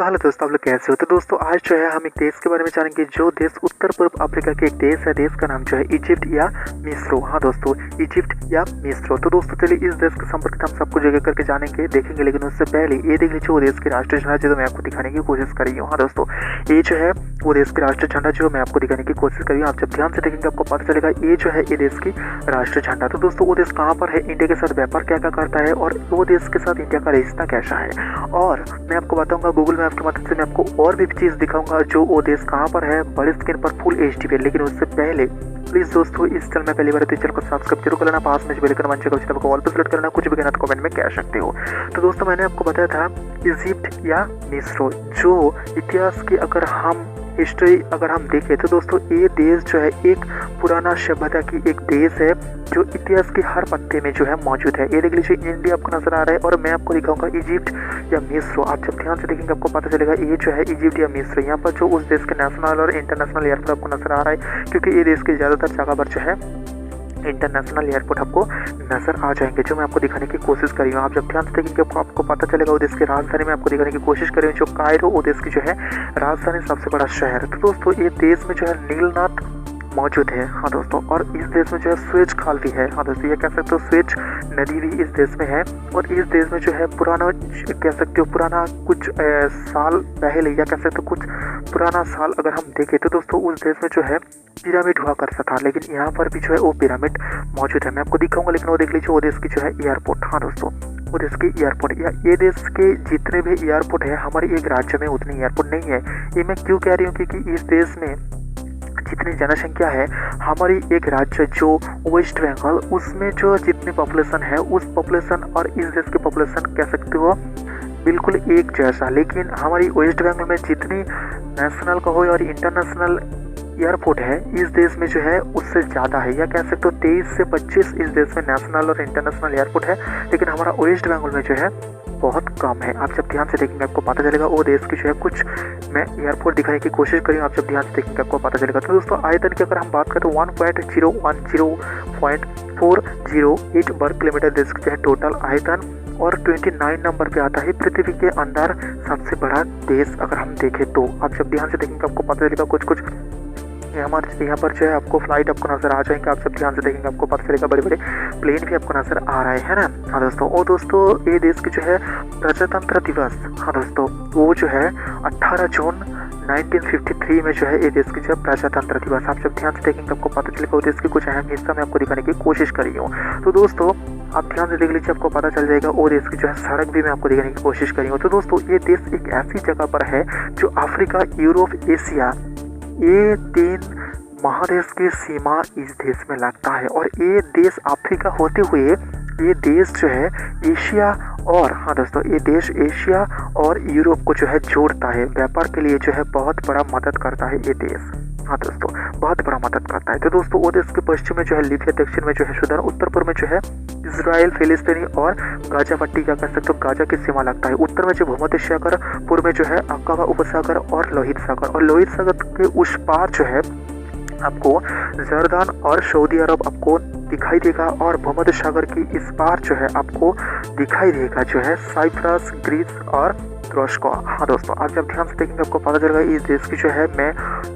तो हेलो दोस्तों, आप लोग कैसे हो। तो दोस्तों आज जो है हम एक देश के बारे में जानेंगे, जो देश उत्तर पूर्व अफ्रीका के एक देश है। देश का नाम जो है इजिप्ट या मिस्र। हाँ दोस्तों, इजिप्ट या मिस्र। तो दोस्तों चलिए इस देश के संपर्क हम सबको जगह करके जानेंगे, देखेंगे। लेकिन उससे पहले ये देख लीजिए वो देश की राष्ट्रीय झंडा जो मैं आपको दिखाने की कोशिश कर रही हूँ। हाँ दोस्तों, ये जो है वो देश की राष्ट्रीय झंडा जो मैं आपको दिखाने की कोशिश कर रही हूँ। आप जब ध्यान से देखेंगे आपको पता चलेगा ये जो है ये देश की राष्ट्रीय झंडा। तो दोस्तों वो देश कहाँ पर है, इंडिया के साथ व्यापार क्या क्या करता है और वो देश के साथ इंडिया का रिश्ता कैसा है, और मैं आपको बताऊंगा गूगल मैप की मदद से मैं आपको और भी चीज़ दिखाऊंगा जो वो देश कहाँ पर है, बड़ी स्क्रीन पर फुल एचडी पे। लेकिन उससे पहले प्लीज़ दोस्तों इस चैनल में पहली बार तो चैनल को सब्सक्राइब जरूर कर लेना, पास में बेल आइकन बंद करके ऑल पे सेलेक्ट करना। कुछ भी कहना तो कमेंट में कह सकते हो। तो दोस्तों मैंने आपको बताया था इजिप्ट या मिस्र, जो इतिहास की अगर हम हिस्ट्री अगर हम देखें तो दोस्तों ये देश जो है एक पुराना सभ्यता की एक देश है जो इतिहास के हर पत्ते में जो है मौजूद है। ये देख लीजिए इंडिया आपको नजर आ रहा है और मैं आपको दिखाऊंगा इजिप्ट या मिस्र। आप जब ध्यान से देखेंगे आपको पता चलेगा ये जो है इजिप्ट या मिस्र। यहाँ पर जो उस देश के नेशनल और इंटरनेशनल एयरपोर्ट आपको नजर आ रहा है, क्योंकि ये देश के ज़्यादातर जगह पर जो है इंटरनेशनल एयरपोर्ट आपको नजर आ जाएंगे, जो मैं आपको दिखाने की कोशिश कर रही हूँ। आप जब ध्यान से देखेंगे आपको पता चलेगा वो देश की राजधानी में आपको दिखाने की कोशिश कर रही हूँ, जो कायरो वो देश की जो है राजधानी, सबसे बड़ा शहर। तो दोस्तों ये देश में जो है नीलनाथ मौजूद है। हाँ दोस्तों, और इस देश में जो है स्वेज खाल भी है। हाँ दोस्तों, ये कह सकते हो स्वेज नदी भी इस देश में है। और इस देश में जो है पुराना कह सकते हो पुराना कुछ साल पहले या कह सकते हो कुछ पुराना साल अगर हम देखें तो दोस्तों उस देश में जो है पिरामिड हुआ करता था, लेकिन यहाँ पर भी जो है वो पिरामिड मौजूद है। मैं आपको दिखाऊंगा, लेकिन वो देख लीजिए वो देश की जो है एयरपोर्ट। हाँ दोस्तों, वो देश की एयरपोर्ट या ये देश के जितने भी एयरपोर्ट है हमारे एक राज्य में उतनी एयरपोर्ट नहीं है। ये मैं क्यों कह रही हूँ, क्योंकि इस देश में जितनी जनसंख्या है हमारी एक राज्य जो वेस्ट बंगाल, उसमें जो जितनी पॉपुलेशन है उस पॉपुलेशन और इस देश की पॉपुलेशन कह सकते हो बिल्कुल एक जैसा। लेकिन हमारी वेस्ट बंगाल में जितनी नेशनल का हो और इंटरनेशनल एयरपोर्ट है इस देश में जो है उससे ज़्यादा है, या कह सकते हो 23 से 25 इस देश में नेशनल और इंटरनेशनल एयरपोर्ट है। लेकिन हमारा वेस्ट बंगाल में जो है बहुत कम है। आप जब ध्यान से देखेंगे आपको पता चलेगा वो देश की जो है कुछ मैं एयरपोर्ट दिखाने की कोशिश करी हूँ। आप जब ध्यान से देखेंगे आपको पता चलेगा। तो दोस्तों आयतन की अगर हम बात करें तो 1.010.408 वर्ग किलोमीटर देश का जो है टोटल आयतन, और 29 नंबर पे आता है पृथ्वी के अंदर सबसे बड़ा देश अगर हम देखें तो। आप जब ध्यान से देखेंगे आपको पता चलेगा कुछ यहाँ पर जो है आपको फ्लाइट आपको नजर आ जाएंगे। आप जब ध्यान से देखेंगे आपको पता चलेगा बड़े बड़े प्लेन भी आपको नजर आ रहे हैं ना। हाँ दोस्तों, और दोस्तों ये देश की जो है प्रजातंत्र दिवस, हाँ दोस्तों वो जो है 18 जून 1953 में जो है ये देश की जो है प्रजातंत्र दिवस। आप जब ध्यान से देखेंगे आपको पता चलेगा वो देश के कुछ अहम हिस्सा मैं आपको दिखाने की कोशिश कर रही हूँ। तो दोस्तों आप ध्यान से देख लीजिए आपको पता चल जाएगा और देश की जो है सड़क भी मैं आपको दिखाने की कोशिश कर रही हूँ। तो दोस्तों ये देश एक ऐसी जगह पर है जो अफ्रीका, यूरोप, एशिया, ये 3 महादेश की सीमा इस देश में लगता है। और ये देश अफ्रीका होते हुए ये देश जो है एशिया और हाँ दोस्तों ये देश एशिया और यूरोप को जो है जोड़ता है। व्यापार के लिए जो है बहुत बड़ा मदद करता है ये देश। हाँ दोस्तों बहुत बड़ा मदद करता है। तो दोस्तों वो देश के पश्चिम में जो है लीबिया, दक्षिण में जो है सूडान, उत्तर पूर्व में जो है इजराइल, फिलिस्तीनी और गाजा पट्टी का कह सकते हो गाजा की सीमा लगता है। उत्तर में जो भूमध्य सागर, पूर्व में जो है अकाबा उपसागर और लोहित सागर, और लोहित सागर के उस पार जो है आपको जर्दान और सऊदी अरब आपको दिखाई देगा, और भूमध्य सागर की इस पार जो है आपको दिखाई देगा जो है साइप्रस, ग्रीस और तुरस्क। हाँ दोस्तों आप जब ध्यान से देखेंगे आपको पता चलेगा इस देश की जो है मैं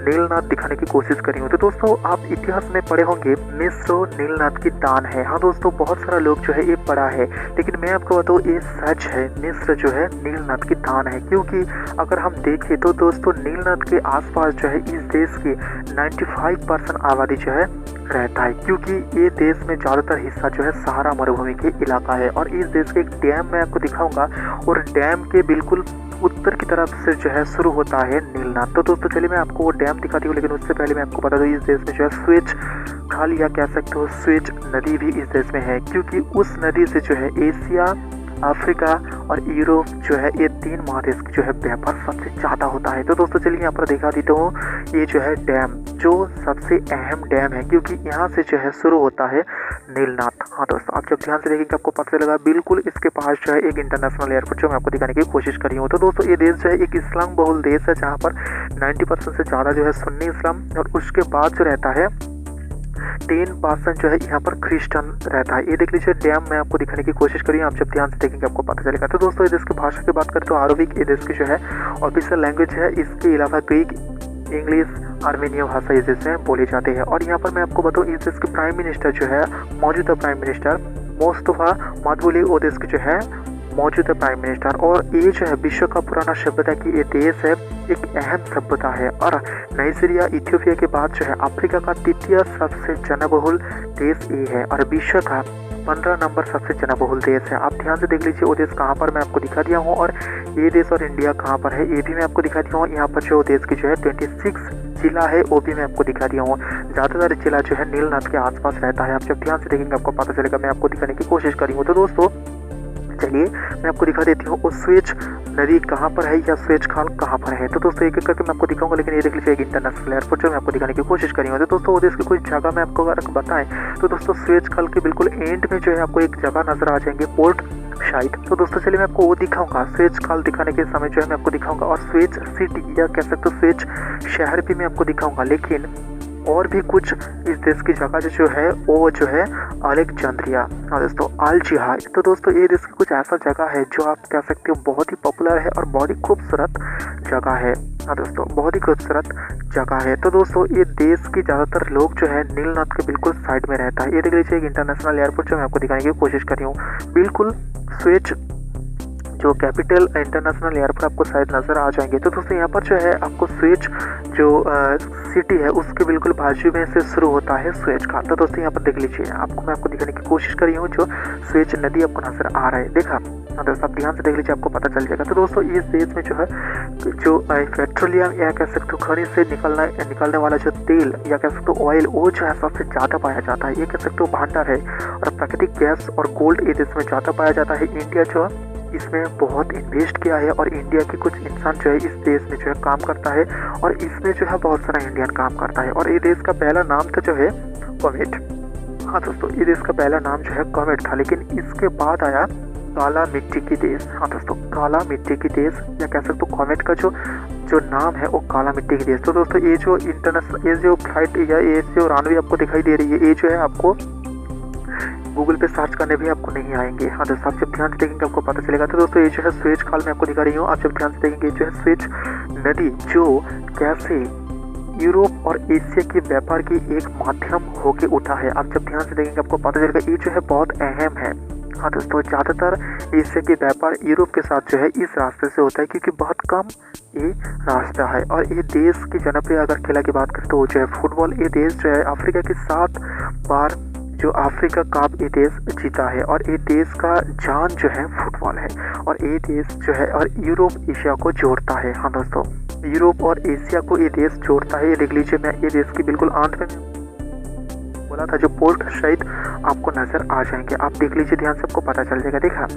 नीलनाथ दिखाने की कोशिश करी हूँ। तो दोस्तों आप इतिहास में पढ़े होंगे मिस्र नीलनाथ की दान है। हाँ दोस्तों बहुत सारा लोग जो है ये पढ़ा है, लेकिन मैं आपको बताऊँ ये सच है, मिस्र जो है नीलनाथ की दान है। क्योंकि अगर हम देखें तो दोस्तों नीलनाथ के आसपास जो है इस देश की 95% आबादी जो है रहता है, क्योंकि ये देश में ज़्यादातर हिस्सा जो है सहारा मरुभूमि के इलाका है। और इस देश के एक डैम मैं आपको दिखाऊंगा, और डैम के बिल्कुल उत्तर की तरफ से जो है शुरू होता है नीलनाथ। तो दोस्तों चलिए मैं आपको वो डैम दिखाती हूँ, लेकिन उससे पहले मैं आपको बता दूँ इस देश में जो है स्वेज खाल या कह सकते हो स्वेज नदी भी इस देश में है, क्योंकि उस नदी से जो है एशिया, अफ्रीका और यूरोप जो है ये 3 महादेश की जो है व्यापार सबसे ज़्यादा होता है। तो दोस्तों चलिए यहाँ पर दिखा देता हूँ ये जो है डैम जो सबसे अहम डैम है, क्योंकि यहाँ से जो है शुरू होता है नीलनाथ। हाँ दोस्तों आप जब ध्यान से देखेंगे आपको पता चलेगा बिल्कुल इसके पास जो है एक इंटरनेशनल एयरपोर्ट जो मैं आपको दिखाने की कोशिश कर रही हूँ। तो दोस्तों ये देश जो है एक इस्लाम बहुल देश है, जहाँ पर 90% से ज़्यादा जो है सुन्नी इस्लाम, और उसके बाद जो रहता है 10% जो है यहाँ पर क्रिश्चियन रहता है। ये देख लीजिए डैम मैं आपको दिखाने की कोशिश करी, आप जब ध्यान से देखेंगे आपको पता चलेगा। तो दोस्तों ये देश की भाषा की बात करें तो अरबिक ये देश की जो है ऑफिशियल लैंग्वेज है। इसके अलावा ग्रीक, इंग्लिश, आर्मेनिया भाषा इस देश में बोली जाती है। और यहाँ पर मैं आपको बताऊँ इस देश के प्राइम मिनिस्टर जो है, मौजूदा प्राइम मिनिस्टर मुस्तफा मदबुली वो देश की जो है मौजूदा प्राइम मिनिस्टर। और ये जो है विश्व का पुराना सभ्यता की ये देश है, एक अहम सभ्यता है। और नाइजीरिया, इथियोपिया के बाद जो है अफ्रीका का तृतीय सबसे जनबहुल देश ये है और विश्व का 15 नंबर सबसे जनबहुल देश है। आप ध्यान से देख लीजिए वो देश कहाँ पर मैं आपको दिखा दिया हूँ, और ये देश और इंडिया कहाँ पर है ये भी मैं आपको दिखा दिया हूँ। यहाँ पर जो देश की जो है 26 जिला है वो भी मैं आपको दिखा दिया हूँ। ज़्यादातर जिला जो है नील नद के आसपास रहता है। आप जब ध्यान से देखेंगे आपको पता चलेगा, मैं आपको दिखाने की कोशिश करी हूँ। तो दोस्तों चलिए मैं आपको दिखा देती हूँ वो स्वेज नदी कहाँ पर है या स्वेज खाल कहाँ पर है। तो दोस्तों एक एक करके मैं आपको दिखाऊंगा, लेकिन ये देख लीजिए एक इंटरनेशनल एयरपोर्ट जो मैं आपको दिखाने की कोशिश करी हूँ। तो दोस्तों वो देश की कोई जगह मैं आपको अगर बताएं तो दोस्तों स्वेज खाल के बिल्कुल एंड में जो है आपको एक जगह नजर आ जाएंगे, पोर्ट शायद। तो दोस्तों चलिए मैं आपको वो दिखाऊंगा, स्वेज खाल दिखाने के समय जो है मैं आपको दिखाऊंगा, और स्वेज सिटी या कह सकते हो स्वेज शहर भी मैं आपको दिखाऊंगा। लेकिन और भी कुछ इस देश की जगह जो है वो जो है अलेक्जेंड्रिया, हाँ दोस्तों, अल जिहाद। तो दोस्तों ये देश की कुछ ऐसा जगह है जो आप कह सकते हो बहुत ही पॉपुलर है और बहुत ही खूबसूरत जगह है। हाँ दोस्तों बहुत ही खूबसूरत जगह है। तो दोस्तों ये देश की ज़्यादातर लोग जो है नील नद के बिल्कुल साइड में रहता है। ये देख लीजिए एक इंटरनेशनल एयरपोर्ट जो मैं आपको दिखाने की कोशिश कर रही हूँ, बिल्कुल स्वेज जो कैपिटल इंटरनेशनल एयरपोर्ट आपको शायद नज़र आ जाएंगे। तो दोस्तों यहाँ पर जो है आपको स्वेज जो सिटी है उसके बिल्कुल बाजू में से शुरू होता है स्वेज खाल। तो दोस्तों यहाँ पर देख लीजिए, मैं आपको दिखाने की कोशिश कर रही हूँ जो स्वेज नदी आपको नजर आ रहा है, देखा। हाँ दोस्तों आप ध्यान से देख लीजिए आपको पता चल जाएगा। तो दोस्तों इस देश में जो है जो पेट्रोलियम या कह सकते हो खनिज से निकलने वाला जो तेल या कह सकते हो ऑयल, वो जो है सबसे ज़्यादा पाया जाता है। ये कह सकते हो भंडार है। और प्राकृतिक गैस और गोल्ड ये देश में ज़्यादा पाया जाता है। इंडिया जो इसमें बहुत इन्वेस्ट किया है और इंडिया के कुछ इंसान जो है इस देश में जो है काम करता है, और इसमें जो है बहुत सारा इंडियन काम करता है। और ये देश का पहला नाम था जो है कॉमेट। हाँ दोस्तों ये देश का पहला नाम जो है कॉमेट था, लेकिन इसके बाद आया काला मिट्टी की देश। हाँ दोस्तों काला मिट्टी की देश या कह सकते हो कॉमेट का जो नाम है वो काला मिट्टी की देश। तो दोस्तों ये जो इंटरनेशनल ये जो फ्लाइट या ये जो रनवे आपको दिखाई दे रही है, ये जो है आपको गूगल पे सर्च करने भी आपको नहीं आएंगे। हाँ दोस्तों आप जब ध्यान से देखेंगे आपको पता चलेगा। तो दोस्तों ये जो है स्वेज खाल मैं आपको दिखा रही हूँ, आप जब ध्यान से देखेंगे जो है स्वेज नदी जो कैसे यूरोप और एशिया के व्यापार की एक माध्यम होके उठा है। आप जब ध्यान से देखेंगे आपको पता चलेगा ये जो है बहुत अहम है। हाँ दोस्तों ज़्यादातर एशिया के व्यापार यूरोप के साथ जो है इस रास्ते से होता है, क्योंकि बहुत कम ये रास्ता है। और ये देश की जनप्रिय अगर खेला की बात करें तो जो है फुटबॉल। ये देश जो है अफ्रीका की 7 बार जो अफ्रीका कप ये देश जीता है, और ये देश का जान जो है फुटबॉल है। और ये देश जो है और यूरोप एशिया को जोड़ता है। हाँ दोस्तों यूरोप और एशिया को ये देश जोड़ता है। ये देख लीजिए मैं ये देश की बिल्कुल अंत में बोला था जो पोर्ट शायद आपको नजर आ जाएंगे, आप देख लीजिए ध्यान से आपको पता चल जाएगा, देखा।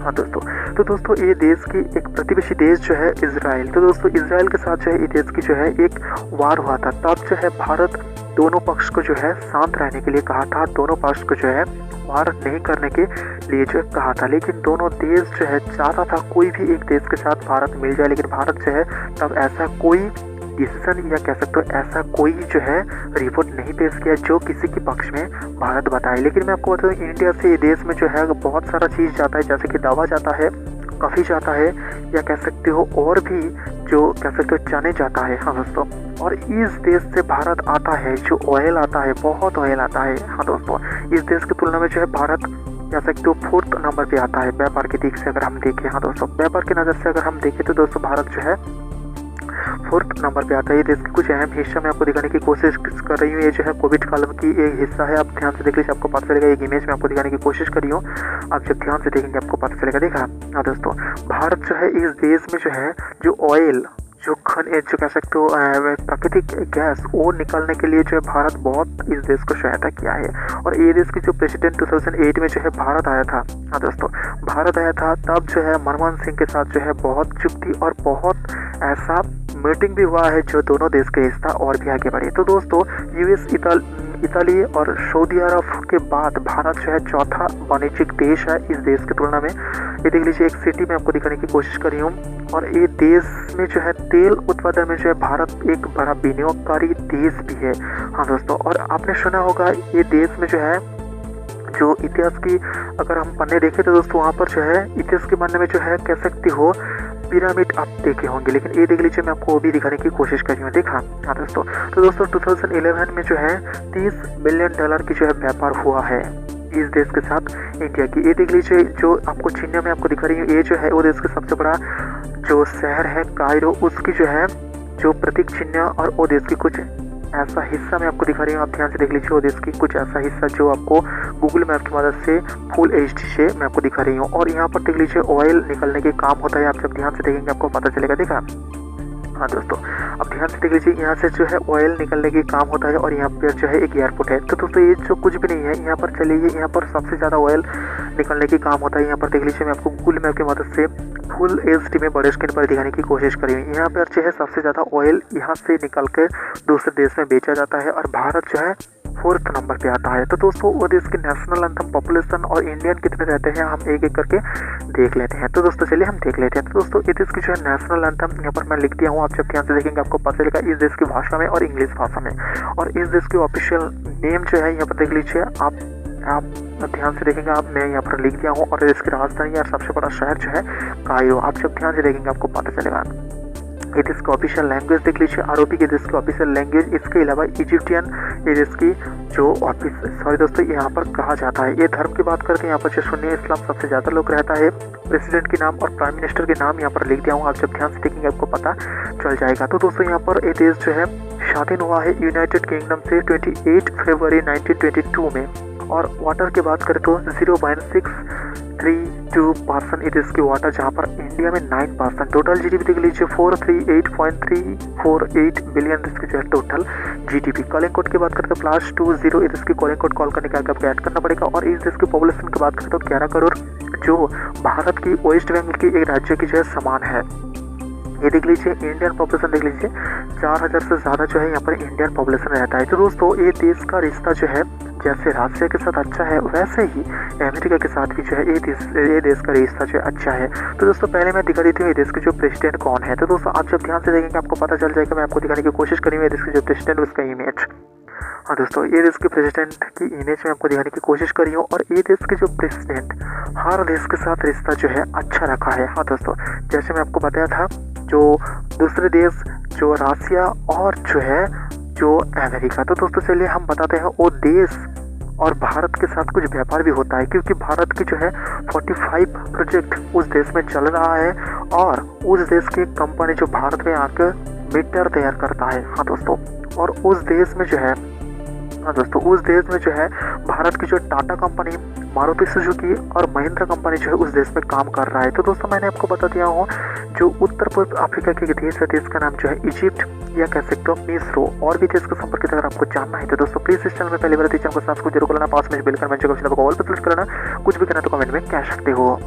हाँ दोस्तों तो दोस्तों ये देश की एक प्रतिवेशी देश जो है इजराइल। तो दोस्तों इजराइल के साथ जो है ये देश की जो है एक वार हुआ था, तब जो है भारत दोनों पक्ष को जो है शांत रहने के लिए कहा था, दोनों पक्ष को जो है वार नहीं करने के लिए जो है कहा था। लेकिन दोनों देश जो है चाहता था कोई भी एक देश के साथ भारत मिल जाए, लेकिन भारत जो है तब ऐसा कोई डिसीजन या कह सकते हो ऐसा कोई जो है रिपोर्ट नहीं पेश किया जो किसी के पक्ष में भारत बताए। लेकिन मैं आपको बताऊँ इंडिया से ये देश में जो है बहुत सारा चीज़ जाता है, जैसे कि दवा जाता है, कॉफ़ी जाता है, या कह सकते हो और भी जो कह सकते हो चने जाता है। हाँ दोस्तों और इस देश से भारत आता है जो ऑयल आता है, बहुत ऑयल आता है। हाँ दोस्तों इस देश की तुलना में जो है भारत कह सकते हो 4th नंबर पे आता है व्यापार की दिख से अगर हम देखें। हाँ दोस्तों व्यापार की नज़र से अगर हम देखें तो दोस्तों भारत जो है 4th नंबर पे आता है। ये देश के कुछ अहम हिस्सा मैं आपको दिखाने की कोशिश कर रही हूँ। ये जो है कोविड काल की एक हिस्सा है, आप ध्यान से देख लीजिए आपको पता चलेगा। एक इमेज में आपको दिखाने की कोशिश कर रही हूँ, आप जब ध्यान से देखेंगे आपको पता चलेगा, देखा। हाँ दोस्तों भारत जो है इस देश में जो है जो ऑयल जो जो कह सकते हो प्राकृतिक गैस वो निकालने के लिए जो है भारत बहुत इस देश को सहायता किया है। और ये देश की जो प्रेसिडेंट 2008 में जो है भारत आया था। हाँ दोस्तों भारत आया था, तब जो है मनमोहन सिंह के साथ जो है बहुत चुप्ती और बहुत ऐसा मीटिंग भी हुआ है जो दोनों देश के रिश्ता और भी आगे बढ़े। तो दोस्तों यूएस इताली और सऊदी अरब के बाद भारत जो है चौथा वाणिज्यिक देश है इस देश की तुलना में। ये देख लीजिए, एक सिटी में आपको दिखाने की कोशिश कर रही हूँ। और ये देश में जो है तेल उत्पादन में जो है भारत एक बड़ा विनियोगकारी देश भी है। हाँ दोस्तों, और आपने सुना होगा ये देश में जो है जो इतिहास की अगर हम पन्ने देखें तो दोस्तों वहाँ पर जो है इतिहास के पन्ने में जो है कह सकते हो पिरामिड आप देखे होंगे, लेकिन ये देख लीजिए मैं आपको वो भी दिखाने की कोशिश कर रही हूँ। देखा हाँ दोस्तों, तो दोस्तों 2011 में जो है $30 बिलियन की जो है व्यापार हुआ है इस देश के साथ इंडिया की। ये देख लीजिए, जो आपको चिन्ह में आपको दिखा रही हूँ, ये जो है वो देश का सबसे बड़ा जो शहर है कायरो, उसकी जो है जो प्रतीक चिन्ह और वो देश की कुछ ऐसा हिस्सा मैं आपको दिखा रही हूँ। आप ध्यान से देख लीजिए, वो देश की कुछ ऐसा हिस्सा जो आपको गूगल मैप की मदद से फुल HD से मैं आपको दिखा रही हूँ। और यहाँ पर देख लीजिए ऑयल निकलने के काम होता है। आप जब ध्यान से देखेंगे आपको पता चलेगा। देखा हाँ दोस्तों, अब ध्यान से देख लीजिए, यहाँ से जो है ऑयल निकलने के काम होता है और यहाँ पर जो है एक एयरपोर्ट है। तो दोस्तों ये जो कुछ भी नहीं है यहाँ पर चलिए, यहाँ पर सबसे ज़्यादा ऑयल निकलने के काम होता है। यहाँ पर देख लीजिए, मैं आपको गूगल मैप की मदद से फुल HD में बड़े स्क्रीन पर दिखाने की कोशिश करी हुई। यहाँ पर जो है सबसे ज़्यादा ऑयल यहाँ से निकल कर दूसरे देश में बेचा जाता है और भारत जो है 4th नंबर पे आता है। तो दोस्तों वो देश की नेशनल एंथम पॉपुलेशन और इंडियन कितने रहते हैं हम एक एक करके देख लेते हैं। तो दोस्तों चलिए हम देख लेते हैं। तो दोस्तों ये देश की जो है नेशनल एंथम यहाँ पर मैं लिख दिया हूँ। आप जब ध्यान से देखेंगे आपको पता चलेगा इस देश की भाषा में और इंग्लिश भाषा में। और इस देश की ऑफिशियल नेम जो है यहाँ पर देख लीजिए, आप ध्यान से देखेंगे, आप मैं यहाँ पर लिख दिया हूँ। और इसकी राजधानी और सबसे बड़ा शहर जो है कायरो। आप जब ध्यान से देखेंगे आपको पता चलेगा। ये देश की ऑफिशियल लैंग्वेज देख लीजिए, आरओपी के देश की ऑफिशियल लैंग्वेज। इसके अलावा इजिप्टियन ये देश की जो दोस्तों यहाँ पर कहा जाता है। ये धर्म की बात करते हैं, यहाँ पर जो सुन्नी इस्लाम सबसे ज़्यादा लोग रहता है। प्रेसिडेंट के नाम और प्राइम मिनिस्टर के नाम यहाँ पर लिख दिया हूँ। आप जब ध्यान से देखेंगे आपको पता चल जाएगा। तो दोस्तों यहाँ पर ये देश जो है स्वाधीन हुआ है यूनाइटेड किंगडम से 28 फरवरी 1922 में। और वाटर की बात करें तो 0.632% इट इसकी वाटर, जहाँ पर इंडिया में 9%। टोटल GDP देख लीजिए 438.348 बिलियन इसकी जो है टोटल GDP। कॉलिंग कोड की बात करते हैं +20 इट इसकी कॉलिंग कोड कॉल करने के आपको ऐड करना पड़ेगा। और इस देश की पॉपुलेशन की बात करते तो 11 करोड़, जो भारत की वेस्ट बंगाल की एक राज्य की जो है समान है। ये देख लीजिए, इंडियन पॉपुलेशन देख लीजिए 4000 से ज़्यादा जो है यहाँ पर इंडियन पॉपुलेशन रहता है। तो दोस्तों ये देश का रिश्ता जो है जैसे रशिया के साथ अच्छा है, वैसे ही अमेरिका के साथ भी जो है ये देश का रिश्ता जो है अच्छा है। तो दोस्तों पहले मैं दिखा देती हूँ ये देश के जो प्रेसिडेंट कौन है। तो दोस्तों आप जब ध्यान से देखेंगे आपको पता चल जाएगा। मैं आपको दिखाने की कोशिश करी हुई देश के जो प्रेसिडेंट उसका इमेज। हाँ दोस्तों, ये देश के प्रेसिडेंट की इमेज में आपको दिखाने की कोशिश करी हूँ। और ये देश के जो प्रेसिडेंट हर देश के साथ रिश्ता जो है अच्छा रखा है। हाँ दोस्तों, जैसे मैं आपको बताया था, जो दूसरे देश जो रशिया और जो अमेरिका। तो दोस्तों चलिए हम बताते हैं वो देश और भारत के साथ कुछ व्यापार भी होता है, क्योंकि भारत की जो है 45 प्रोजेक्ट उस देश में चल रहा है। और उस देश की कंपनी जो भारत में आकर मीटर तैयार करता है। हाँ दोस्तों, और उस देश में जो है भारत की जो टाटा कंपनी, मारुति सुजुकी और महिंद्रा कंपनी जो है उस देश में काम कर रहा है। तो दोस्तों मैंने आपको बता दिया हूँ जो उत्तर पूर्व अफ्रीका के देश है, देश का नाम जो है इजिप्ट या कह सकते हो मिस्र। और भी देश के संपर्क अगर आपको जानना है तो दोस्तों प्लीज इस चैनल में पहली बार चैनल को सब्सक्राइब जरूर करना, पास में बेल का ऑल पर क्लिक करना, कुछ भी करना तो कमेंट में कह सकते हो।